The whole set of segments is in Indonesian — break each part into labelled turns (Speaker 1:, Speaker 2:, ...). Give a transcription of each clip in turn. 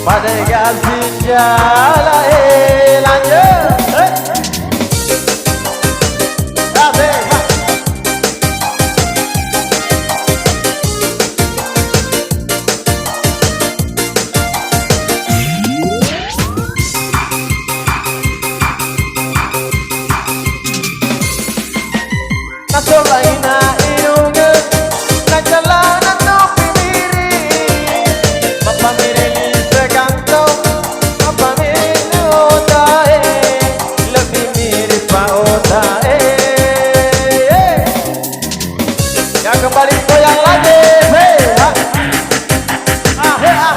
Speaker 1: pada kasih jalan lanjut Nasolaina iunge na jalana no piniri Papa mireli sekanto Papa mireli otae lebih mirip Pak Otae yang kembali goyang lagi hei ha ah hei ah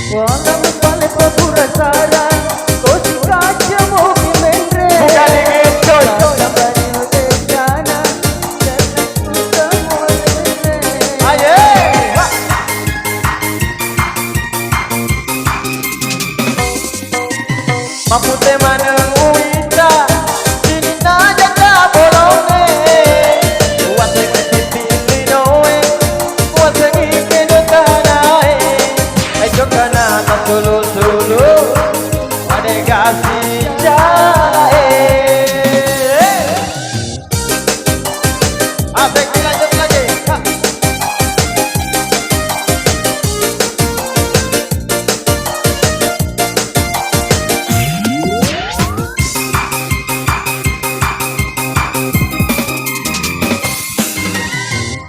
Speaker 1: Walau balik pura-pura kau raja mungkin mendre bukan gitu dalam banyu dejana dan semua aye mampu temaneng uita sini naja tak bolonge buat sekecil noe buat sekecil tanae jokana sulu-sulu pada kasih jalan asik lanjut lagi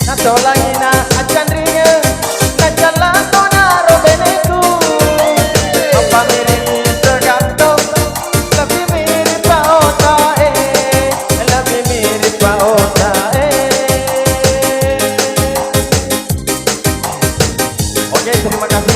Speaker 1: Natolangina acan ringe na jalan tona robeneku Papa mirip sekanto lebih mirip Pak Otae lebih mirip Pak Otae Oke terima kasih